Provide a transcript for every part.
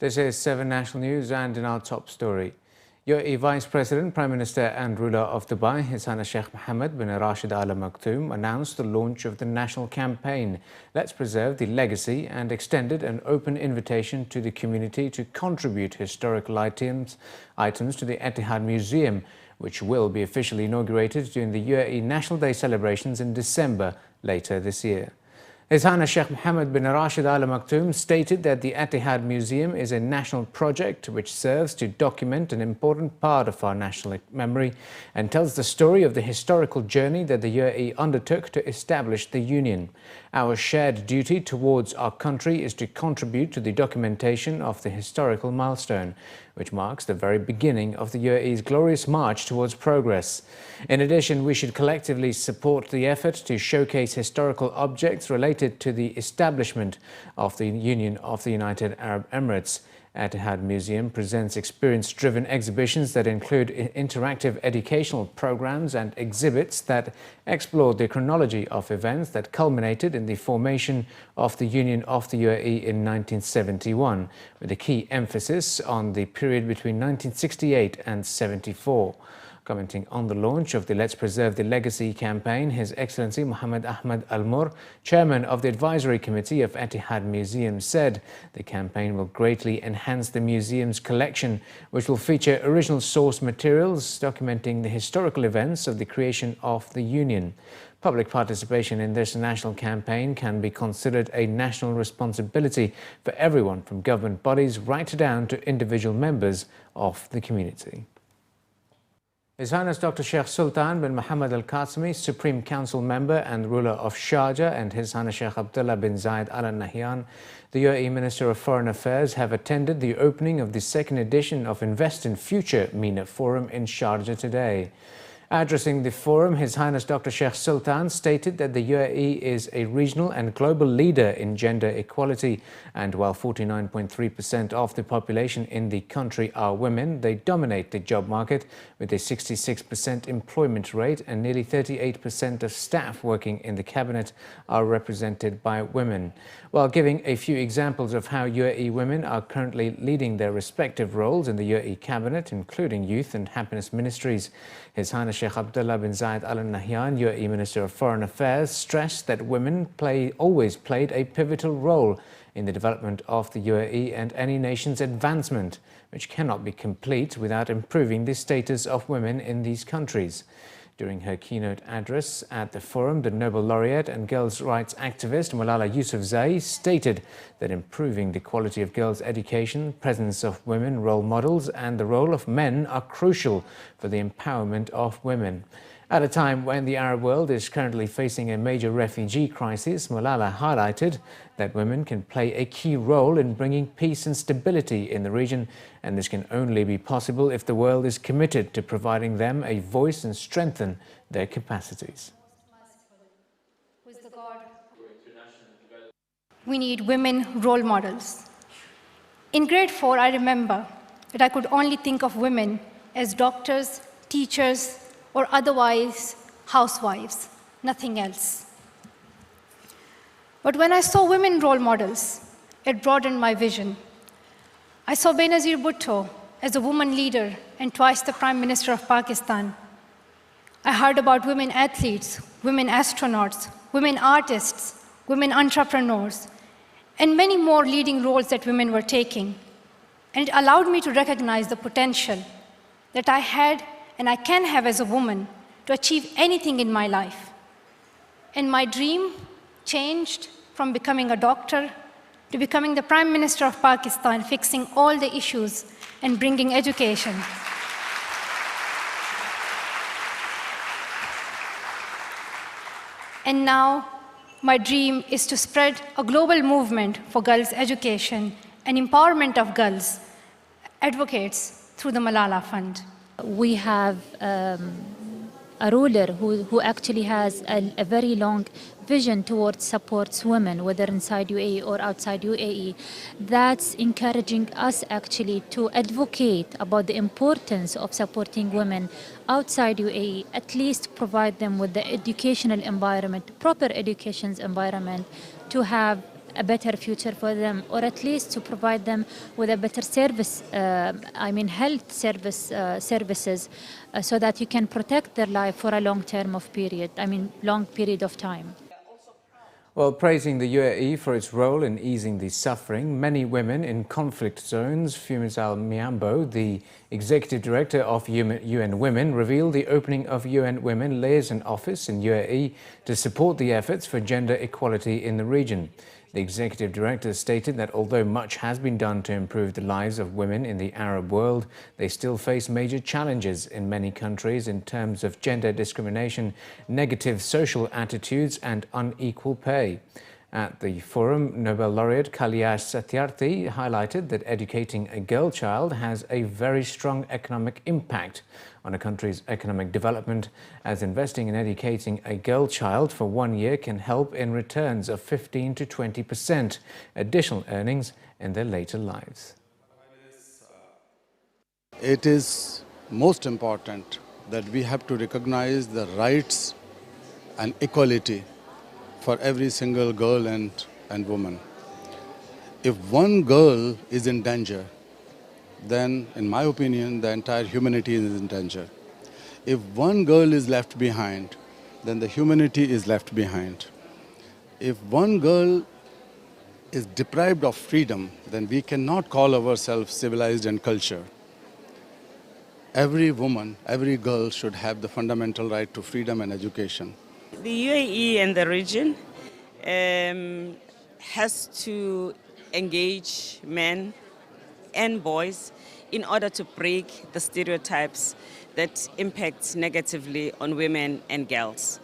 This is 7 National News, and in our top story, UAE Vice President, Prime Minister and ruler of Dubai, His Highness Sheikh Mohammed bin Rashid Al Maktoum, announced the launch of the national campaign Let's Preserve the Legacy and extended an open invitation to the community to contribute historical items to the Etihad Museum, which will be officially inaugurated during the UAE National Day celebrations in December later this year. His Highness Sheikh Mohammed bin Rashid Al Maktoum stated that the Etihad Museum is a national project which serves to document an important part of our national memory and tells the story of the historical journey that the UAE undertook to establish the Union. Our shared duty towards our country is to contribute to the documentation of the historical milestone, which marks the very beginning of the UAE's glorious march towards progress. In addition, we should collectively support the effort to showcase historical objects related to the establishment of the Union of the United Arab Emirates. Etihad Museum presents experience-driven exhibitions that include interactive educational programs and exhibits that explore the chronology of events that culminated in the formation of the Union of the UAE in 1971, with a key emphasis on the period between 1968 and 74. Commenting on the launch of the Let's Preserve the Legacy campaign, His Excellency Mohammed Ahmed Al Mur, chairman of the advisory committee of Etihad Museum, said the campaign will greatly enhance the museum's collection, which will feature original source materials documenting the historical events of the creation of the Union. Public participation in this national campaign can be considered a national responsibility for everyone, from government bodies right down to individual members of the community. His Highness Dr. Sheikh Sultan bin Mohammed Al Qasimi, Supreme Council member and ruler of Sharjah, and His Highness Sheikh Abdullah bin Zayed Al Nahyan, the UAE Minister of Foreign Affairs, have attended the opening of the second edition of Invest in Future Mena Forum in Sharjah today. Addressing the forum, His Highness Dr. Sheikh Sultan stated that the UAE is a regional and global leader in gender equality, and while 49.3% of the population in the country are women, they dominate the job market with a 66% employment rate, and nearly 38% of staff working in the cabinet are represented by women. While giving a few examples of how UAE women are currently leading their respective roles in the UAE cabinet, including youth and happiness ministries, His Highness Sheikh Abdullah bin Zayed Al Nahyan, UAE Minister of Foreign Affairs, stressed that women always played a pivotal role in the development of the UAE and any nation's advancement, which cannot be complete without improving the status of women in these countries. During her keynote address at the forum, the Nobel laureate and girls' rights activist Malala Yousafzai stated that improving the quality of girls' education, presence of women role models, and the role of men are crucial for the empowerment of women. At a time when the Arab world is currently facing a major refugee crisis, Malala highlighted that women can play a key role in bringing peace and stability in the region, and this can only be possible if the world is committed to providing them a voice and strengthen their capacities. We need women role models. In grade 4, I remember that I could only think of women as doctors, teachers, or otherwise housewives, nothing else. But when I saw women role models, it broadened my vision. I saw Benazir Bhutto as a woman leader and twice the Prime Minister of Pakistan. I heard about women athletes, women astronauts, women artists, women entrepreneurs, and many more leading roles that women were taking. And it allowed me to recognize the potential that I had and I can have as a woman to achieve anything in my life. And my dream changed from becoming a doctor to becoming the Prime Minister of Pakistan, fixing all the issues and bringing education. And now, my dream is to spread a global movement for girls' education and empowerment of girls advocates through the Malala Fund. We have a ruler who actually has a very long vision towards supports women, whether inside UAE or outside UAE. That's encouraging us actually to advocate about the importance of supporting women outside UAE, at least provide them with the educational environment, proper education's environment, to have a better future for them, or at least to provide them with a better service, health services, so that you can protect their life for a long period of time. Well, praising the UAE for its role in easing the suffering, many women in conflict zones, Fumisal Miambo, the executive director of UN Women, revealed the opening of UN Women Liaison Office in UAE to support the efforts for gender equality in the region. The executive director stated that although much has been done to improve the lives of women in the Arab world, they still face major challenges in many countries in terms of gender discrimination, negative social attitudes and unequal pay. At the forum, Nobel laureate Kailash Satyarthi highlighted that educating a girl child has a very strong economic impact on a country's economic development, as investing in educating a girl child for 1 year can help in returns of 15 to 20% additional earnings in their later lives. It is most important that we have to recognize the rights and equality for every single girl and woman. If one girl is in danger, then, in my opinion, the entire humanity is in danger. If one girl is left behind, then the humanity is left behind. If one girl is deprived of freedom, then we cannot call ourselves civilized and cultured. Every woman, every girl should have the fundamental right to freedom and education. The UAE and the region has to engage men and boys in order to break the stereotypes that impact negatively on women and girls.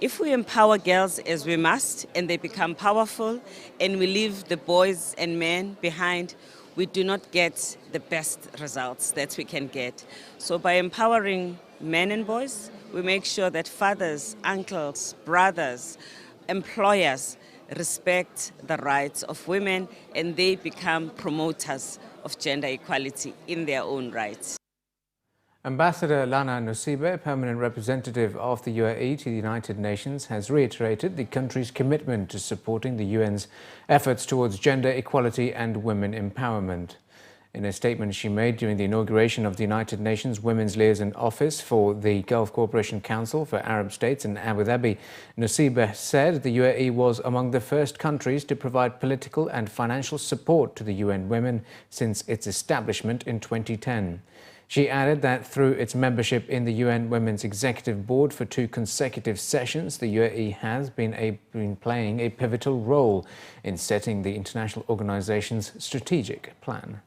If we empower girls as we must and they become powerful and we leave the boys and men behind, we do not get the best results that we can get. So by empowering men and boys, we make sure that fathers, uncles, brothers, employers respect the rights of women and they become promoters of gender equality in their own rights. Ambassador Lana Nusibe, permanent representative of the UAE to the United Nations, has reiterated the country's commitment to supporting the UN's efforts towards gender equality and women empowerment. In a statement she made during the inauguration of the United Nations Women's Liaison Office for the Gulf Cooperation Council for Arab States in Abu Dhabi, Nusibe said the UAE was among the first countries to provide political and financial support to the UN Women since its establishment in 2010. She added that through its membership in the UN Women's Executive Board for 2 consecutive sessions, the UAE has been playing a pivotal role in setting the international organization's strategic plan.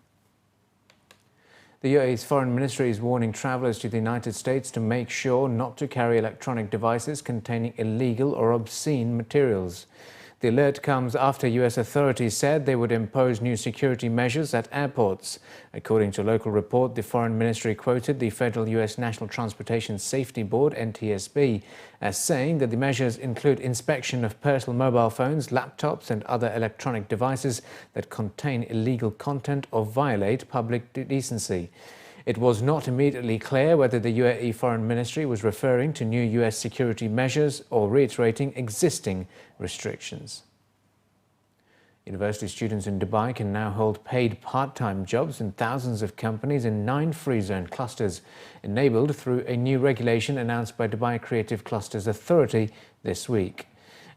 The UAE's Foreign Ministry is warning travellers to the United States to make sure not to carry electronic devices containing illegal or obscene materials. The alert comes after US authorities said they would impose new security measures at airports. According to a local report, the Foreign Ministry quoted the Federal US National Transportation Safety Board, NTSB, as saying that the measures include inspection of personal mobile phones, laptops and other electronic devices that contain illegal content or violate public decency. It was not immediately clear whether the UAE Foreign Ministry was referring to new US security measures or reiterating existing restrictions. University students in Dubai can now hold paid part-time jobs in thousands of companies in 9 free zone clusters, enabled through a new regulation announced by Dubai Creative Clusters Authority this week.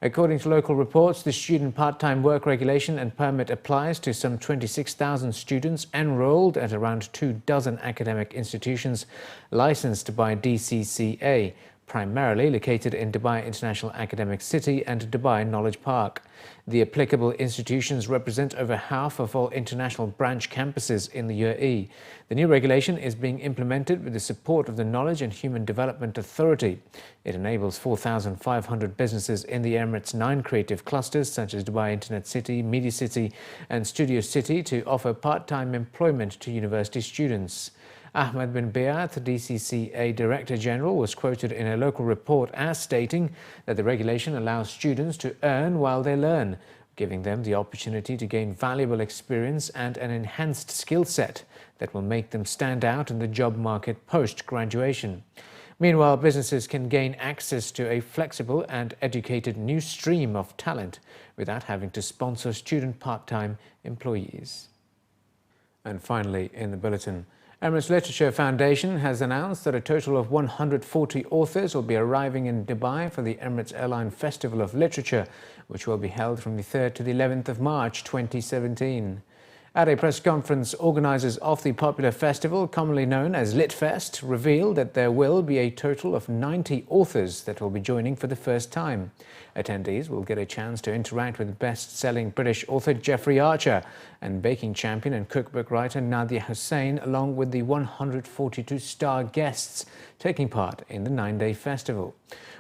According to local reports, the student part-time work regulation and permit applies to some 26,000 students enrolled at around 24 academic institutions licensed by DCCA, primarily located in Dubai International Academic City and Dubai Knowledge Park. The applicable institutions represent over half of all international branch campuses in the UAE. The new regulation is being implemented with the support of the Knowledge and Human Development Authority. It enables 4,500 businesses in the Emirates' 9 creative clusters such as Dubai Internet City, Media City and Studio City to offer part-time employment to university students. Ahmed bin Biat, DCCA Director General, was quoted in a local report as stating that the regulation allows students to earn while they learn, giving them the opportunity to gain valuable experience and an enhanced skill set that will make them stand out in the job market post-graduation. Meanwhile, businesses can gain access to a flexible and educated new stream of talent without having to sponsor student part-time employees. And finally, in the bulletin, Emirates Literature Foundation has announced that a total of 140 authors will be arriving in Dubai for the Emirates Airline Festival of Literature, which will be held from the 3rd to the 11th of March 2017. At a press conference, organisers of the popular festival, commonly known as LitFest, revealed that there will be a total of 90 authors that will be joining for the first time. Attendees will get a chance to interact with best-selling British author Jeffrey Archer and baking champion and cookbook writer Nadia Hussain, along with the 142 star guests taking part in the 9-day festival.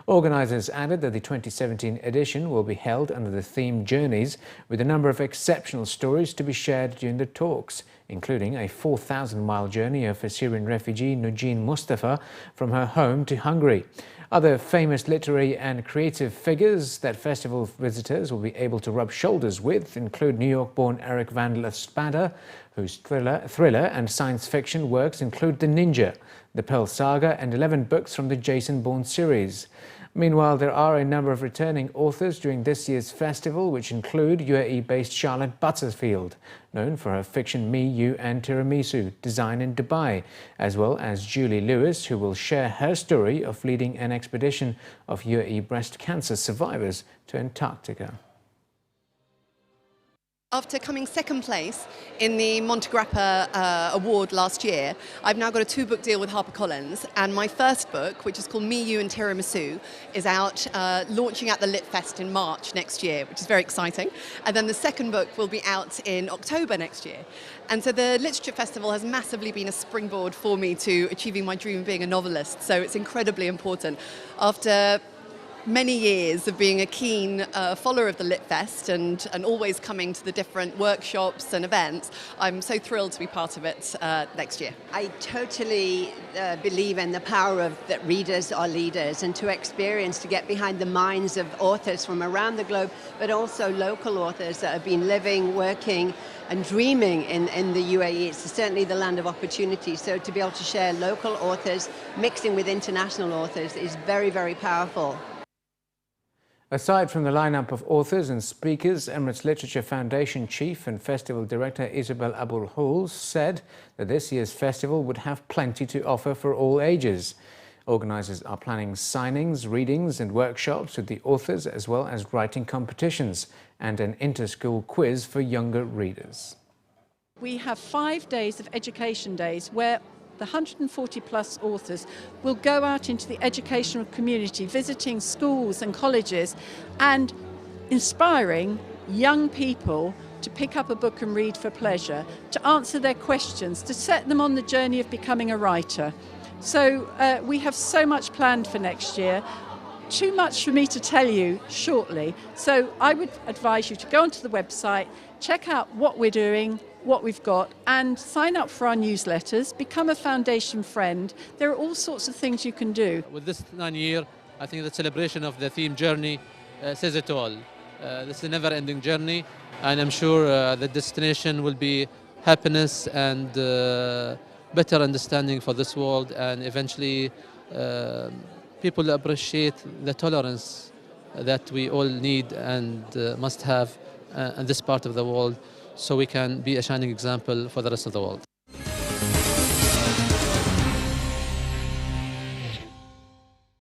Organisers added that the 2017 edition will be held under the theme Journeys, with a number of exceptional stories to be shared during the talks, including a 4,000-mile journey of Syrian refugee Nujeen Mustafa from her home to Hungary. Other famous literary and creative figures that festival visitors will be able to rub shoulders with include New York-born Eric Van Spadder, whose thriller and science fiction works include The Ninja, The Pearl Saga and 11 books from the Jason Bourne series. Meanwhile, there are a number of returning authors during this year's festival, which include UAE-based Charlotte Butterfield, known for her fiction Me, You and Tiramisu, designed in Dubai, as well as Julie Lewis, who will share her story of leading an expedition of UAE breast cancer survivors to Antarctica. After coming second place in the Monte Grappa award last year, I've now got a 2-book deal with HarperCollins, and my first book, which is called Me, You and Tiramisu, is out launching at the LitFest in March next year, which is very exciting. And then the second book will be out in October next year. And so the Literature Festival has massively been a springboard for me to achieving my dream of being a novelist, so it's incredibly important. After many years of being a keen follower of the LitFest and always coming to the different workshops and events, I'm so thrilled to be part of it next year. I totally believe in the power of that readers are leaders, and to experience, to get behind the minds of authors from around the globe, but also local authors that have been living, working and dreaming in the UAE. It's certainly the land of opportunity. So to be able to share local authors mixing with international authors is very, very powerful. Aside from the lineup of authors and speakers, Emirates Literature Foundation Chief and Festival Director Isabel Abul Houl said that this year's festival would have plenty to offer for all ages. Organisers are planning signings, readings and workshops with the authors, as well as writing competitions and an inter-school quiz for younger readers. We have 5 days of education days where the 140 plus authors will go out into the educational community, visiting schools and colleges and inspiring young people to pick up a book and read for pleasure, to answer their questions, to set them on the journey of becoming a writer. So we have so much planned for next year. Too much for me to tell you shortly. So I would advise you to go onto the website, check out what we're doing, what we've got, and sign up for our newsletters, become a foundation friend. There are all sorts of things you can do. With this 9 year, I think the celebration of the theme Journey says it all. This is a never-ending journey, and I'm sure the destination will be happiness and better understanding for this world, and eventually people appreciate the tolerance that we all need and must have in this part of the world, so we can be a shining example for the rest of the world.